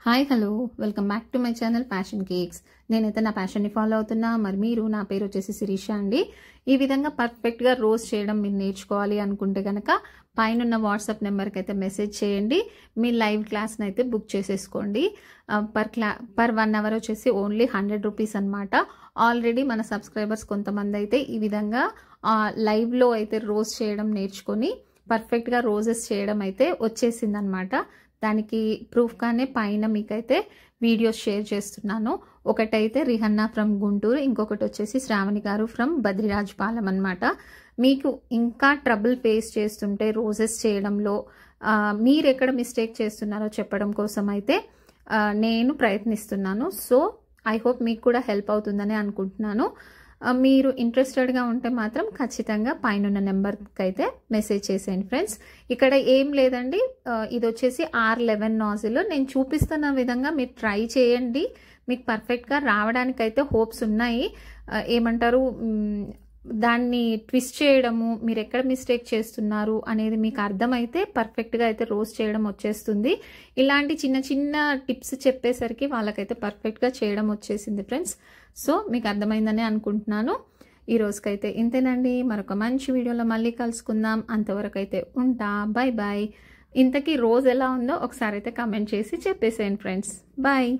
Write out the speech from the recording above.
Hi hello welcome back to my channel passion cakes. నేనైతే నా ప్యాషన్ని follow అవుతున్నా. మరి మీరు, నా పేరు వచ్చేసి శిరీష అండి. ఈ విధంగా పర్ఫెక్ట్గా రోస్ట్ చేయడం మీరు నేర్చుకోవాలి అనుకుంటే కనుక పైన వాట్సాప్ నెంబర్కి అయితే మెసేజ్ చేయండి. మీ లైవ్ క్లాస్ని అయితే బుక్ చేసేసుకోండి. పర్ 1 అవర్ వచ్చేసి ఓన్లీ 100 రూపీస్ అనమాట. ఆల్రెడీ మన సబ్స్క్రైబర్స్ కొంతమంది అయితే ఈ విధంగా లైవ్లో అయితే రోస్ట్ చేయడం నేర్చుకొని పర్ఫెక్ట్గా రోజెస్ చేయడం అయితే వచ్చేసింది అనమాట. దానికి ప్రూఫ్గానే పైన మీకైతే వీడియోస్ షేర్ చేస్తున్నాను. ఒకటైతే రిహన్నా ఫ్రమ్ గుంటూరు, ఇంకొకటి వచ్చేసి శ్రావణి గారు ఫ్రమ్ బద్రిరాజపాలెం అనమాట. మీకు ఇంకా ట్రబుల్ ఫేస్ చేస్తుంటే రోజెస్ చేయడంలో మీరు ఎక్కడ మిస్టేక్ చేస్తున్నారో చెప్పడం కోసం అయితే నేను ప్రయత్నిస్తున్నాను. సో ఐ హోప్ మీకు కూడా హెల్ప్ అవుతుందని అనుకుంటున్నాను. మీరు ఇంట్రెస్టెడ్గా ఉంటే మాత్రం ఖచ్చితంగా పైన నెంబర్కి అయితే మెసేజ్ చేసేయండి ఫ్రెండ్స్. ఇక్కడ ఏం లేదండి, ఇది వచ్చేసి R11 నాజిల్. నేను చూపిస్తున్న విధంగా మీరు ట్రై చేయండి. మీకు పర్ఫెక్ట్గా రావడానికైతే హోప్స్ ఉన్నాయి. ఏమంటారు, దాన్ని ట్విస్ట్ చేయడము, మీరు ఎక్కడ మిస్టేక్ చేస్తున్నారు అనేది మీకు అర్థమైతే పర్ఫెక్ట్గా అయితే రోస్ట్ చేయడం వచ్చేస్తుంది. ఇలాంటి చిన్న చిన్న టిప్స్ చెప్పేసరికి వాళ్ళకైతే పర్ఫెక్ట్గా చేయడం వచ్చేసింది ఫ్రెండ్స్. సో మీకు అర్థమైందని అనుకుంటున్నాను. ఈ రోజుకైతే ఇంతేనండి. మరొక మంచి వీడియోలో మళ్ళీ కలుసుకుందాం. అంతవరకు అయితే ఉంటా. Bye bye. ఇంతకీ రోజు ఎలా ఉందో ఒకసారి అయితే కామెంట్ చేసి చెప్పేసేయండి ఫ్రెండ్స్. బాయ్.